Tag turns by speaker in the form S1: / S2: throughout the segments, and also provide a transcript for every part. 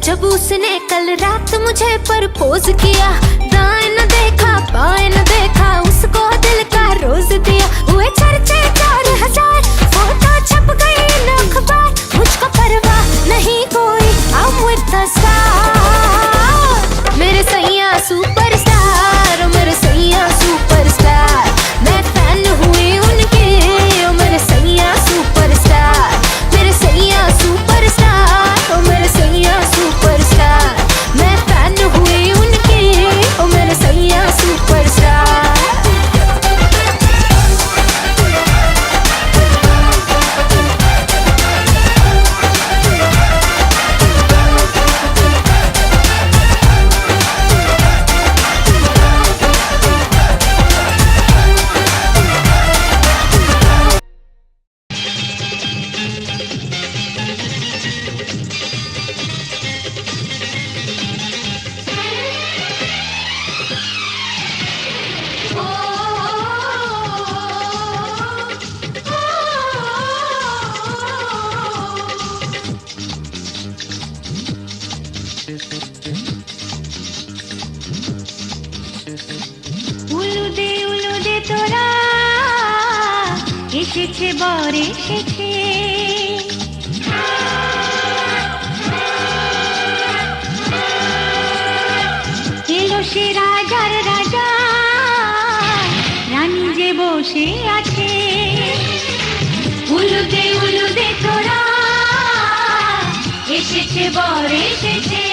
S1: जब उसने कल रात मुझे प्रपोज किया, दाएं न देखा बाएं न देखा, उसको दिल का रोज दिया। हुए चर्चे 4000, फोटो छप गई न अखबार, मुझको परवाह नहीं कोई, I'm with the star। मेरे सैया सुपरस्टार, मेरे सैया सुपरस्टार, मैं फैन हुई उनकी, मेरे सैया सुपरस्टार, मेरे सैया सुपरस्टार, मेरे सैया सुपरस्टार, मैं फैन हुई उनकी, मेरे सैया सुपरस्टार। উলুদে তোরা এসেছে বর এসেছে, এলো সে রাজার রাজা, রানী যে বসে আছে। উলুদে তোরা এসেছে বর এসেছে,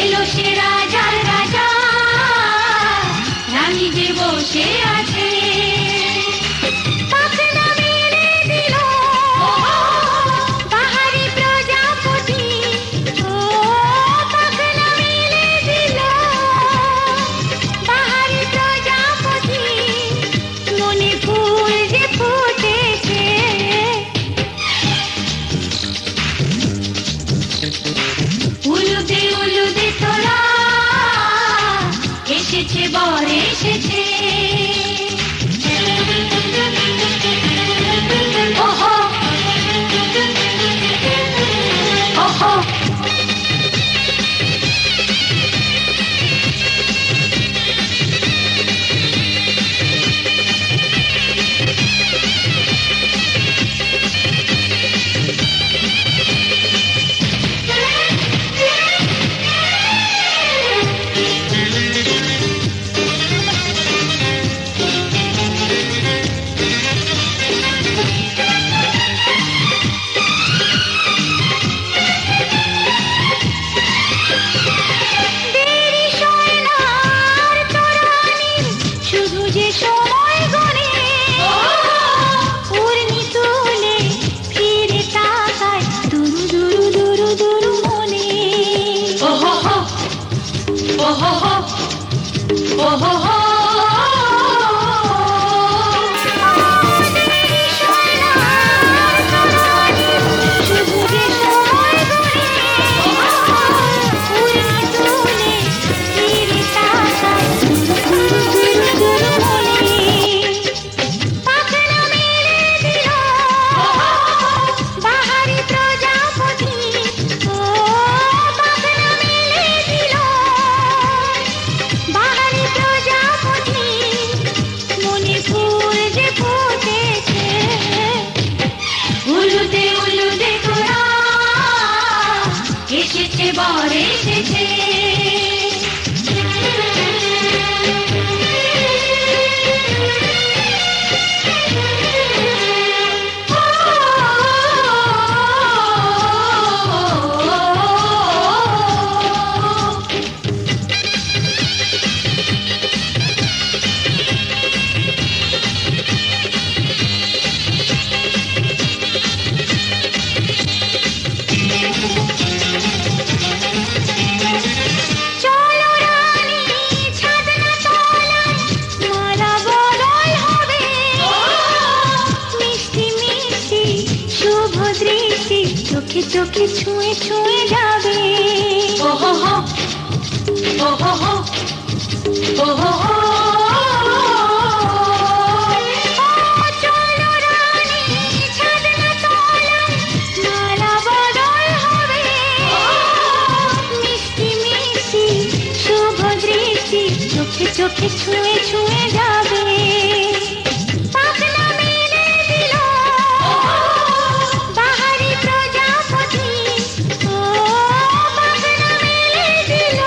S1: এলো সে রাজার রাজা, রানী যে বসে আছে। পাখনা মেলে দিল বাহারি প্রজাপতি, ও পাখনা মেলে দিল বাহারি প্রজাপতি, মনে ফুল যে ফুটেছে। উলুদে তোরা এসেছে বর এসেছে। ওহো ওহো চোখে চোখে ছুঁয়ে ছুঁয়ে যাবে। ওহো হো ওহো হো ওহো হো চলো রানী ছাদনা তলায় মালা বদল হবে। চোখে ছুঁয়ে ছুঁয়ে যাবে পাখনা মেলে দিল বাহারি প্রজাপতি ও পাখনা মেলে দিল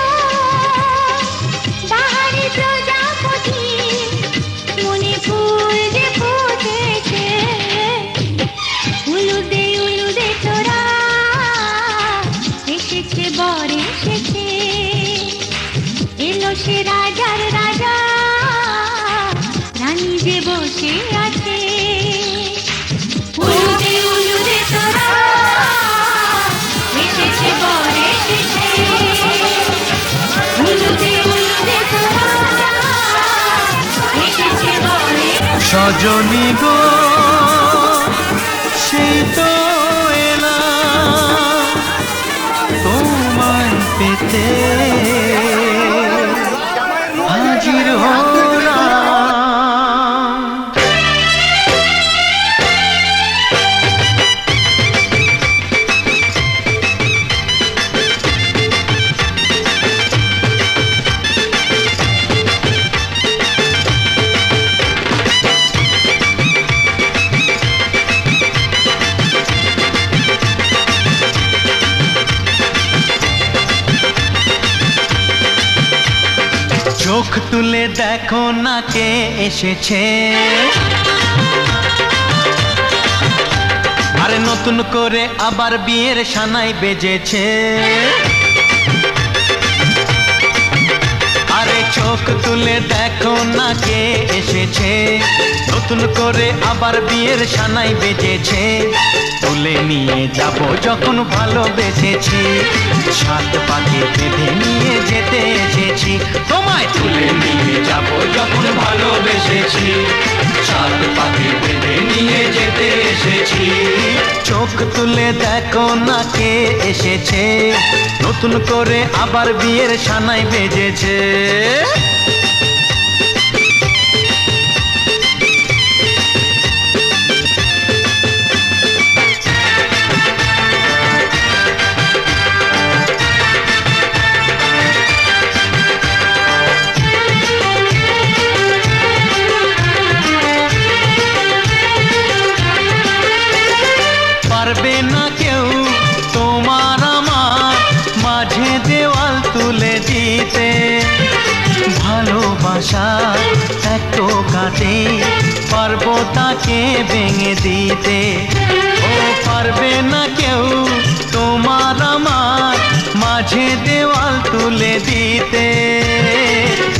S1: বাহারি প্রজাপতি মনে ফুল যে ফুটেছে উলুদে উলুদে তোরা এসেছে বর এসেছে এলো সে রাজার রাজা রানী যে বসে আছে উলুদে উলুদে তোরা এসেছে বর এসেছে উলুদে উলুদে তোরা এসেছে বর
S2: সজনী গো সেই তো এলাম তোমায় পেতে হাজির হলাম। চোখ তুলে দেখো না কে এসেছে আরে নতুন করে আবার বিয়ের সানাই বেজেছে আরে চোখ তুলে দেখো না কে এসেছে নতুন করে আবার বিয়ের সানাই বেজেছে তুলে নিয়ে যাব যখন ভালোবেসেছি সাত পাকে বেঁধে নিয়ে যেতে এসেছি তোমায় তুলে নিয়ে যাব যখন ভালোবেসেছি সাত পাকে বেঁধে নিয়ে যেতে এসেছি চোখ তুলে দেখো না কে এসেছে নতুন করে আবার বিয়ের সানাই বেজেছে পারবে না কেউ তোমার আমার মাঝে দেওয়াল তুলে দিতে ভালোবাসা একটু কাটে পারবো তাকে ভেঙে দিতে ও পারবে না কেউ তোমার আমার মাঝে দেওয়াল তুলে দিতে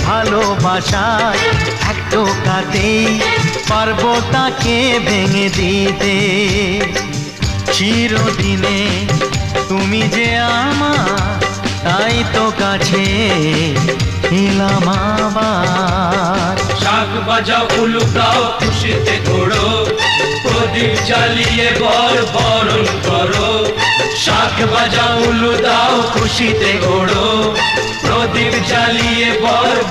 S2: ভালোবাসা একটু কাটে পারবো তাকে ভেঙে দিতে চিরদিনে তুমি যে আমার তাই তো কাছে এলাম আবার
S3: শাক বাজাও উলু গাও খুশিতে ঘোড়ো প্রদীপ জ্বালিয়ে বরণ করো শাক বাজাও উলু দাও খুশিতে ঘোড়ো প্রদীপ জ্বালিয়ে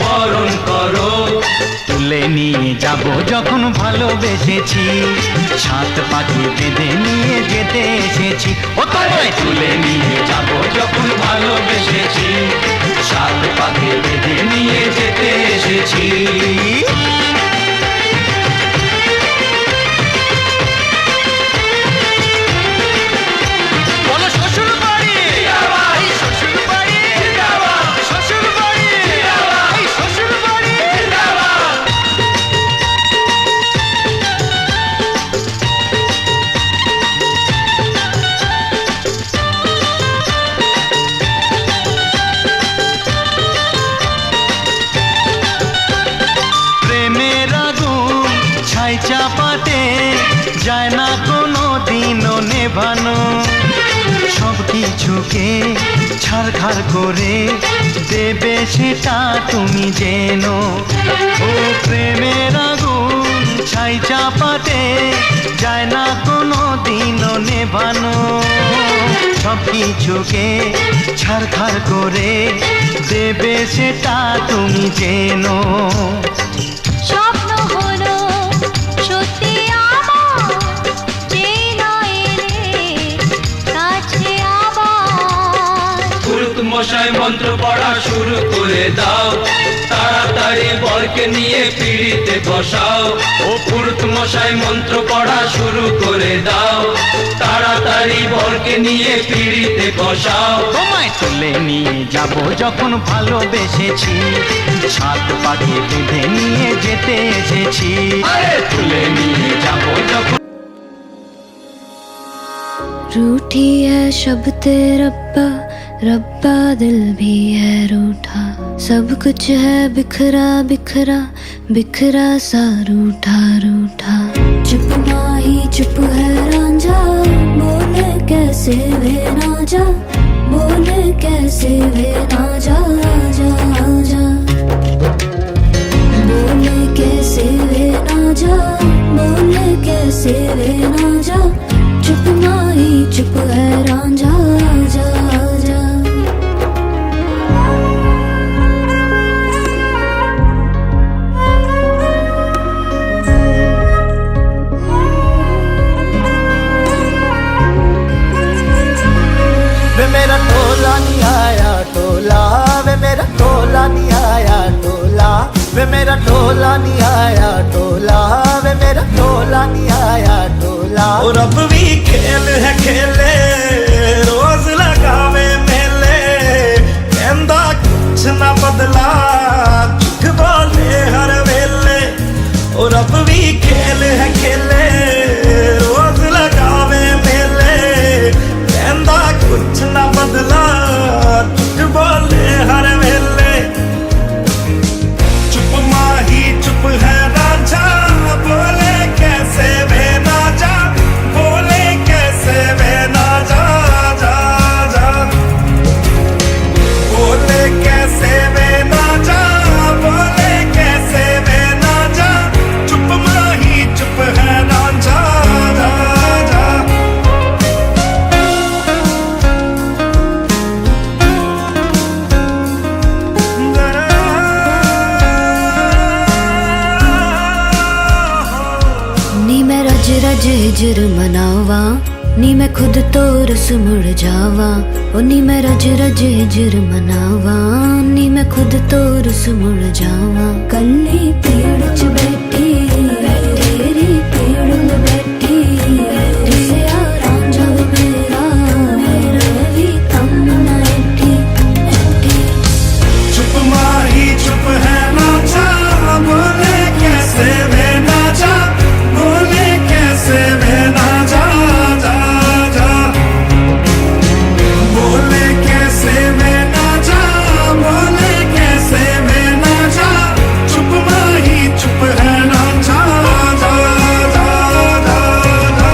S3: বরণ করো
S2: তুলে নিয়ে যাব যখন ভালোবেসেছি সাত পাখি বেঁধে নিয়ে যেতে এসেছি ও তোমায়
S3: তুলে নিয়ে যাব যখন ভালোবেসেছি সাত পাকে বেঁধে নিয়ে যেতে এসেছি
S2: চাপাতে যায় না কোনো দিনও নেভানো সব কিছুকে ছাড়খাড় করে দেবে সেটা তুমি জেনো ও প্রেমের আগুন ছাই চাপাতে যায় না কোনো দিনও নেভানো সব কিছুকে ছাড়খাড় করে দেবে সেটা তুমি জেনো
S1: স্বপ্ন হলো সত্যি আমার যেই নয় রে কাছে আবার
S3: মশাই মন্ত্র পড়া শুরু করে দাও, তাড়াতাড়ি বরকে নিয়ে পিড়িতে বসাও। ও পুরুত মশাই মন্ত্র পড়া শুরু করে দাও, তাড়াতাড়ি বরকে নিয়ে পিড়িতে বসাও।
S2: তোমায় তুলে নিয়ে যাব যখন ভালোবেসেছি, সাত পাকে বেঁধে নিয়ে যেতে এসেছি।
S3: আরে তুলে নিয়ে যাব যখন।
S1: रूठी है शब्द रब्बा, रब्बा दिल भी है रूठा। सब कुछ है बिखरा बिखरा, बिखरा सा रूठा रूठा। चुप माही चुप है रांझा, बोले कैसे वे ना जा, बोले कैसे वे ना जा जा जा। बोले कैसे वे ना जा, बोले कैसे वे ना जा। चुप माही चुप है रांझा जा जा।
S4: वे मेरा टोला नहीं आया टोला, वे मेरा टोला नहीं आया टोला, वे मेरा टोला नहीं आया टोला, वे मेरा टोला नहीं आया टोला। और अब भी खेल है खेले, रोज लगावे मेले, कहंदा कुछ ना बदला, झूठ बोले हर वेले। और अब भी खेल है खेले, रोज लगावे मेले, कहंदा कुछ ना बदला, झूठ बोले हर वेले। चुप माही चुप है रांझा, बोले कैसे वे ना जा, बोले कैसे वे ना जा जा जा। बोले कैसे वे ना जा, बोले कैसे वे ना जा। चुप माही चुप है रांझा जा जा।
S1: नी मैं रज रज हिजर मनावा, नी मैं खुद तो रस मुड़ जावा। ओ नी मैं रज रज हिजर मनावा, नी मैं खुद तो रस मुड़ जावा। कल्ली पेड़ च बैठी, तेरी पेड़ में बैठी, रिया रांझा मेरा, मेरा भी कम न ऐठी ऐठी।
S4: चुप माही चुप है रांझा, बोले कैसे वे ना जा, बोले कैसे वे ना जा जा जा। बोले कैसे वे ना जा, बोले कैसे वे ना जा। चुप माही चुप है रांझा जा जा जा जा।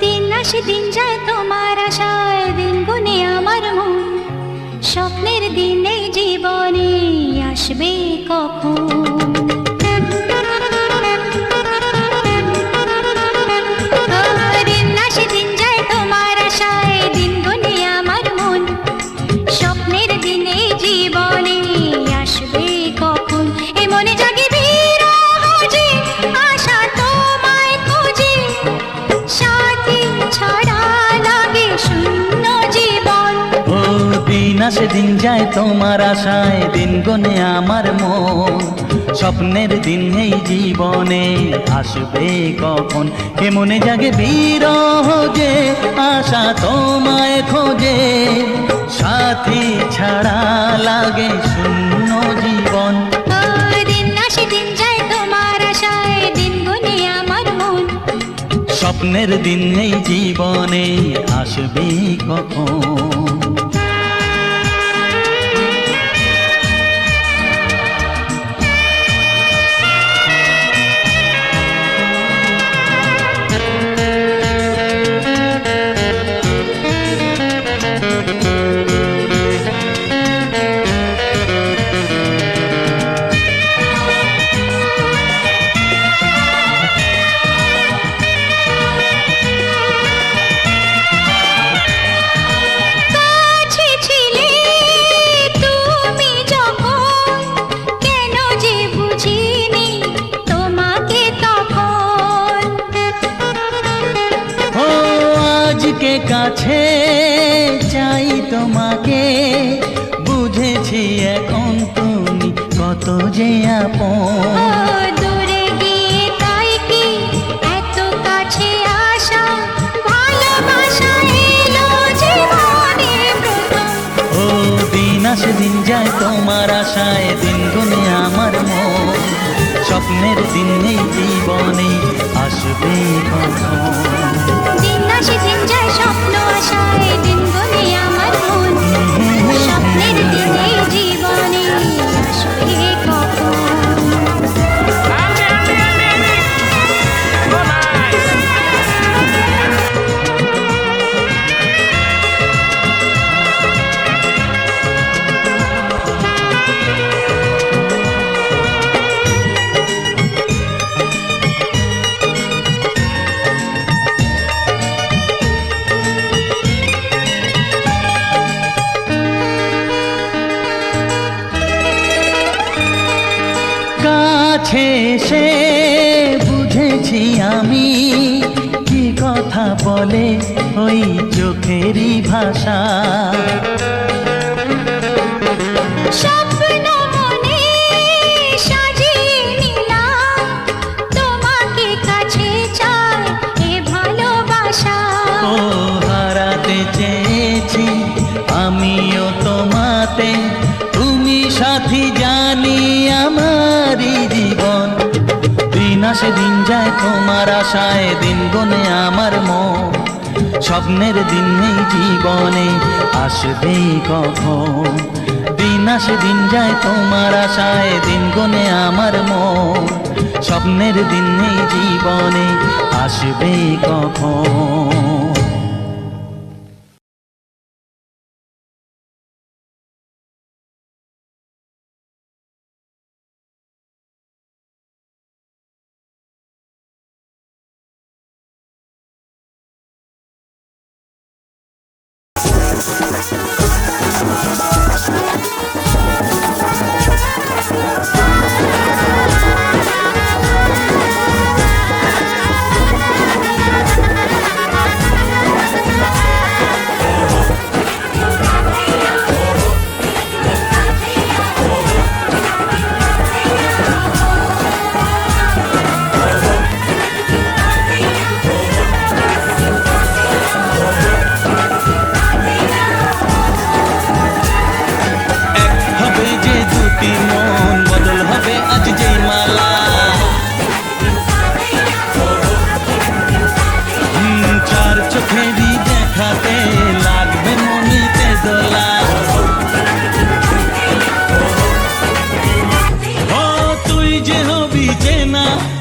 S1: দিন আসে দিন যায় তোমার আশায়, দিন গুনে আমার মন। স্বপ্নের দিন এই জীবনে আসবে কখন? দিন আসে দিন যায় তোমার আশায়, দিন গুনে আমার মন। স্বপ্নের দিন এই জীবনে আসবে কখন? এ মনে জাগে বিরহ যে, আশা তোমায় খোঁজে, সাথী ছাড়া লাগে শূন্য জীবন।
S2: ও দিন আসে দিন যায় তোমার আশায়, দিন গনে আমার মন। স্বপ্নের দিন এই জীবনে আসবে কখন? কে মনে জাগে বিরহ যে, আশা তোমায় খোঁজে, সাথী ছাড়া লাগে শূন্য জীবন।
S1: দিন আসে দিন যায় তোমার আশায়, দিন গুনে আমার মন।
S2: স্বপ্নের দিন এই জীবনে আসবে কখন?
S1: কাছে ছিলে তুমি যখন, কেন যে বুঝিনি তোমাকে তখন।
S2: ও আজকে কাছে চাই তোমাকে, বুঝেছি এখন তুমি কত যে আপন।
S1: ও দূরে গিয়ে তাই কি এত কাছে আসা, ভালোবাসা এলো জীবনে প্রথম।
S2: ও দিন আসে দিন যায় তোমার আশায়, দিন গুনে আমার মন। স্বপ্নের দিন নেই জীবনে, আসবে কখন।
S1: দিন আসে দিন যায় স্বপ্ন আশায়, দিন গুনে আমার মন। স্বপ্নের দিন এই জীবনে, আসবে কখন।
S2: কাছে এসে বুঝেছি আমি, কি কথা বলে ওই চোখেরই ভাষা।
S1: স্বপ্ন মনে সাজিয়ে নিলাম, তোমাকে কাছে চাই এ ভালোবাসা।
S2: ও হারাতে চেয়েছি আমিও তোমাতে, তুমি সাথী জানি আমারই জীবন। দিন আসে দিন যায় তোমার আশায়, দিন গুনে আমার মন। স্বপ্নের দিন নেই জীবনে, আসবে কখন। দিন আসে দিন যায় তোমার আশায়, দিন গুনে আমার মন। স্বপ্নের দিন নেই জীবনে, আসবে কখন।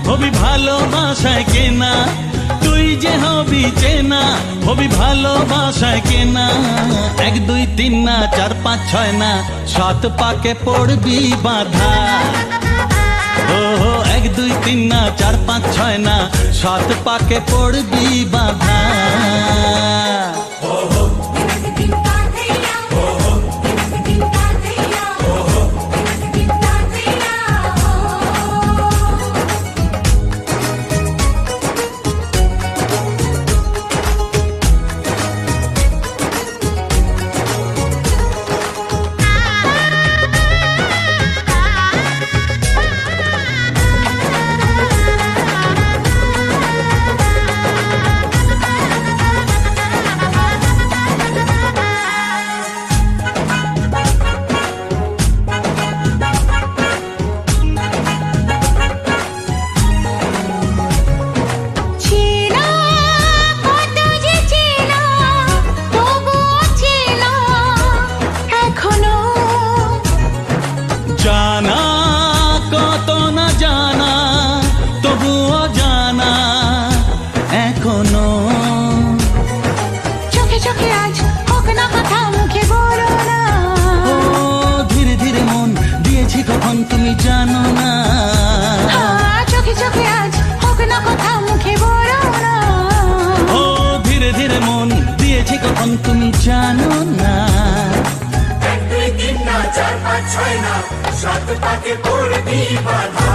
S2: হবি ভালোবাসায় কেনা, তুই যে হবি চেনা, হবি ভালোবাসায় কেনা। 1 2 3 না 4 5 6 না, 7 পাকে পড়বি বাধা। ও 1 2 3 না 4 5 6 না, 7 পাকে পড়বি বাধা। তুমি জানো না।
S5: 1 2 3 না 4 5 6 না 7 পাকে পড়বি বাধা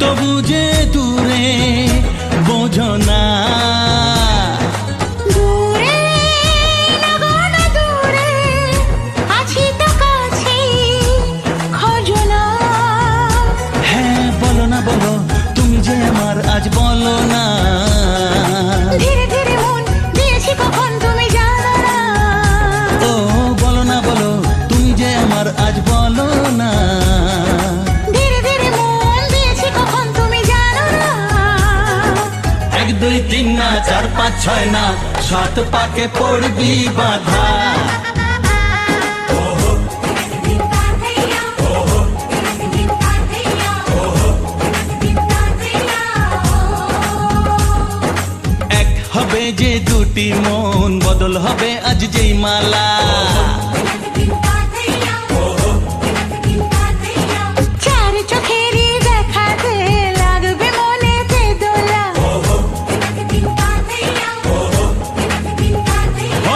S2: তবু যে দূরে বোঝো না।
S1: দূরে লাগো না দূরে আছি তো কাছে খোঁজো না।
S2: হ্যাঁ বলো না বলো তুমি যে আমার আজ বলো না।
S1: ধীরে ধীরে মন দিয়েছি কখন তুমি জানো না।
S2: ও বলো না বলো তুমি যে আমার আজ বলো না। 1 2 3 না 4 5 6 না 7 পাকে পড়বি বাধা। এক হবে যে দুটি মন বদল হবে আজ যেই মালা।
S1: চার চোখেরই দেখাতে লাগবে মনেতে দোলা।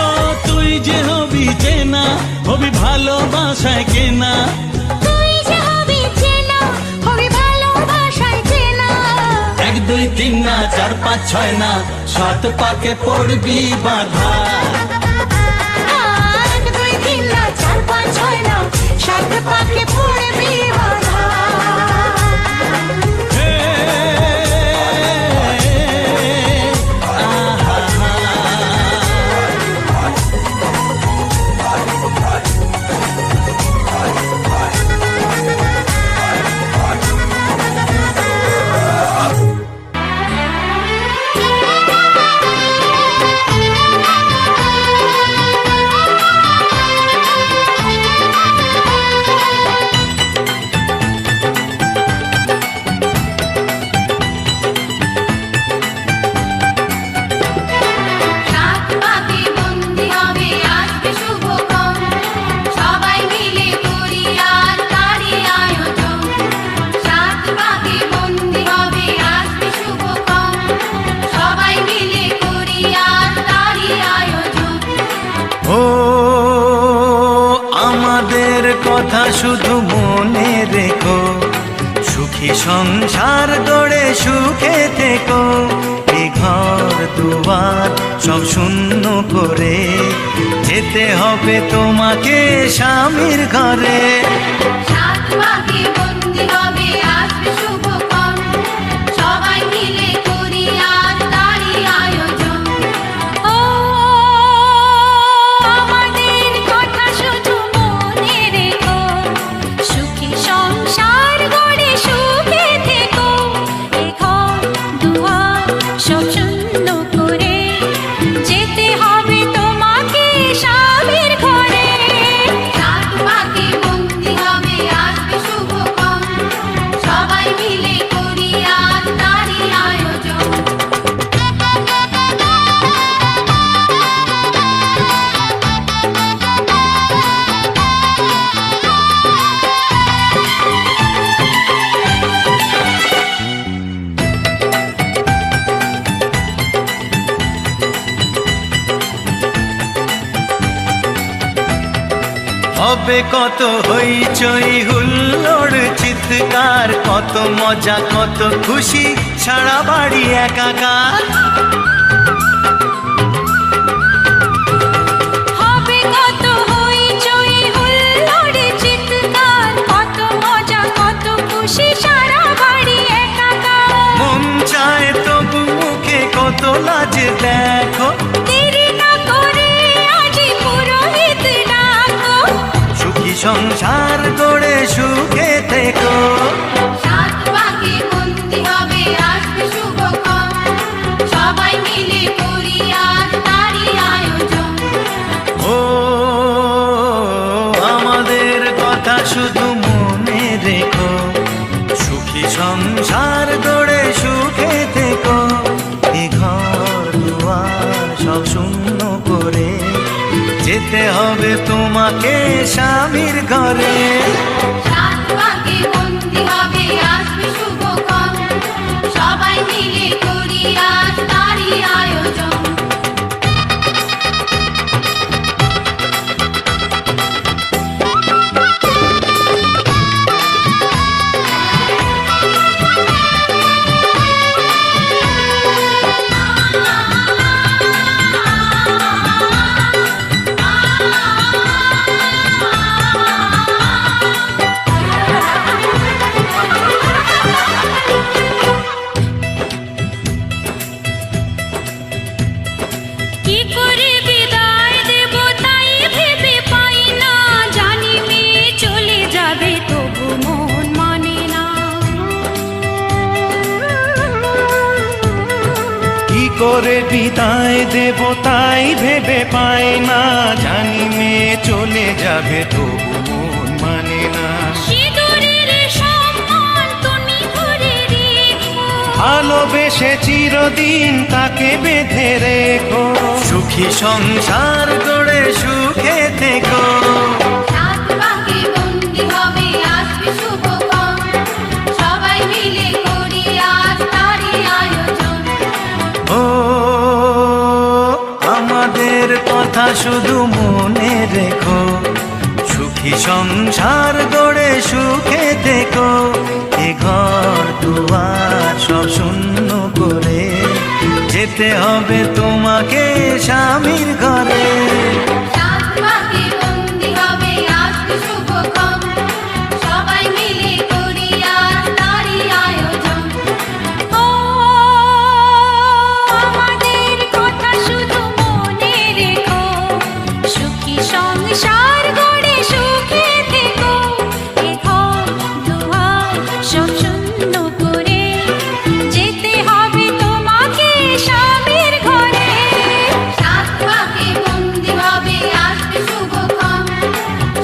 S2: ও তুই যে হবি চেনা হবি ভালোবাসায় কেনা।
S1: তুই যে হবি চেনা হবি ভালোবাসায় চেনা।
S2: 1 2 3 না 4 5 6 না 7 পাকে পড়বি বাধা।
S1: 1 2 3 না 4 5 6 না 7 পাকে পড়বি বাধা।
S2: কথা শুধু মনে রেখো, সুখী সংসার গড়ে সুখে থেকো। এ ঘর দুয়ার সব শূন্য করে যেতে হবে তোমাকে স্বামীর ঘরে। হবে কত হইচই হুল্লোড় চিৎকার, কত মজা কত খুশি সারা বাড়ি একাকার।
S1: হবে কত হইচই হুল্লোড় চিৎকার,
S2: থেকো।
S1: সাত পাকে বন্দি হবে আসবে শুভক্ষণ, সবাই মিলে করি আজ তারই আয়োজন।
S2: ও আমাদের কথা শুধু মনে রেখো, সুখী সংসার গড়ে সুখে থেকো। এ ঘর দুয়ার সব শূন্য করে যেতে হবে তোমাকে স্বামীর ঘরে।
S1: সাত পাকে বন্দি হবে আসবে শুভক্ষণ, সবাই মিলে করি আজ তারই আয়োজন। কি করে বিদায় দেব তাই ভেবে পাই না, জানি মেয়ে চলে যাবে তবু মন মানে না।
S2: কি করে বিদায় দেব তাই ভেবে পাই না, জানি মেয়ে চলে যাবে তবু মন মানে না।
S1: সিঁদুরের সম্মান তুমি ধরে রেখো,
S2: ভালোবেসে চিরদিন তাকে বেঁধে রেখো, সুখী সংসার গড়ে সুখে থেকো।
S1: সাত পাকে বন্দি হবে আসবে শুভক্ষণ, সবাই মিলে করি আজ তারই আয়োজন।
S2: ও আমাদের কথা শুধু মনে রেখো, সুখী সংসার গড়ে সুখে থেকো। এ ঘর দুয়ার সব শূন্য করে যেতে হবে তোমাকে স্বামীর ঘরে।
S1: সাত পাকে বন্দি হবে আসবে শুভক্ষণ, সবাই মিলে করি আজ তারই আয়োজন। ও আমাদের কথা শুধু মনে রেখো, সুখী সংসার গড়ে সুখে থেকো। এ ঘর দুয়ার সব শূন্য করে যেতে হবে তোমাকে স্বামীর ঘরে। সাত পাকে বন্দি হবে আসবে শুভক্ষণ,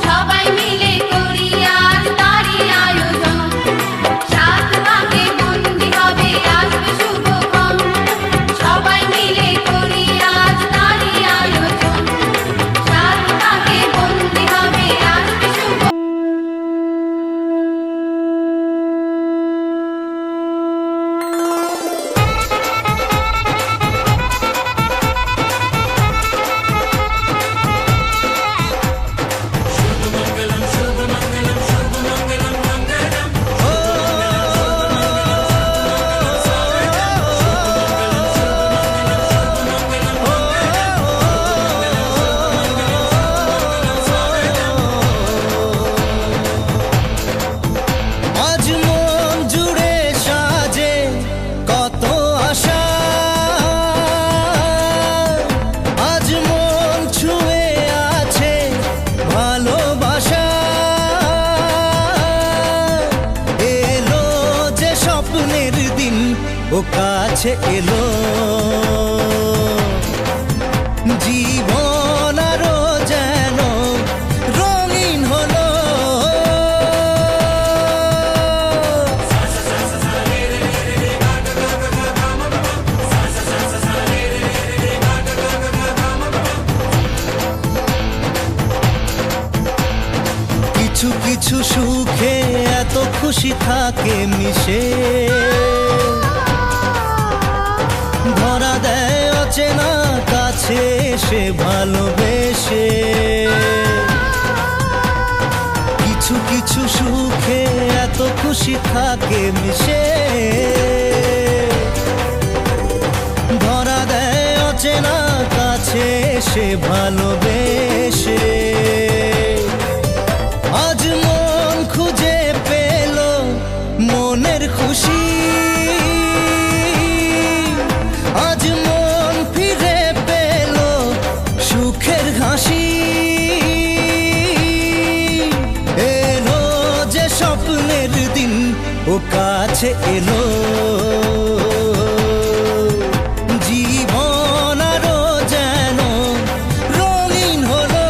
S1: সবাই মিলে করি আজ তারই আয়োজন। সাত পাকে বন্দি হবে আসবে শুভক্ষণ, সবাই মিলে করি আজ তারই আয়োজন। সাত পাকে বন্দি হবে আসবে শুভ
S4: আজ মন জুড়ে সাজে কত আশা, আজ মন ছুঁয়ে আছে ভালোবাসা। এলো যে স্বপ্নের দিন ও কাছে এলো, জীবন আরো যেন রঙিন হলো। কিছু কিছু সুখে এত খুশি থাকে মিশে, ধরা দেয় অচেনা কাছে সে ভালোবেসে। কিছু কিছু সুখে এত খুশি থাকে মিশে, ধরা দেয় অচেনা কাছে সে ভালোবেসে। আজ মন খুঁজে পেল মনের খুশি, আজ মন ফিরে পেল সুখের হাসি। এলো যে
S6: স্বপ্নের দিন ও কাছে এলো, জীবন আরো যেন রঙিন হলো।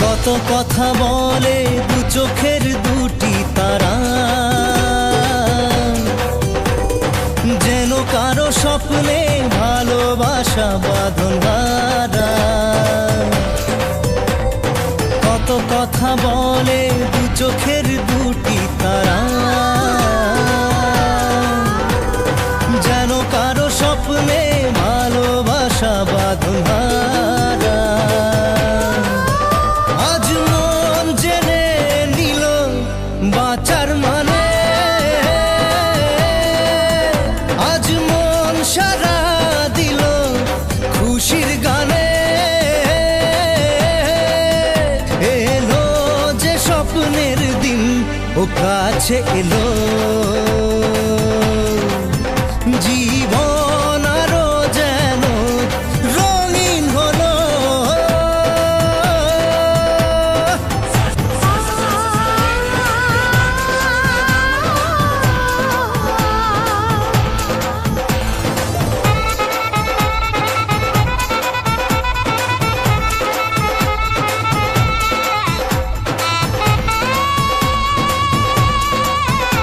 S6: কত কথা বলে দু চোখের দুটি তারা, যেন কারো স্বপ্নে ভালোবাসা বাঁধন হারা। কত কথা বলে দু চোখের দুটি তারা, যেন কারো স্বপ্নে ভালোবাসা বাঁধন হারা। আজ মন জেনে নিল বাঁচার মানে, আজ মন সারা দিল খুশির গানে। এলো যে স্বপ্নের দিন ও কাছে এলো,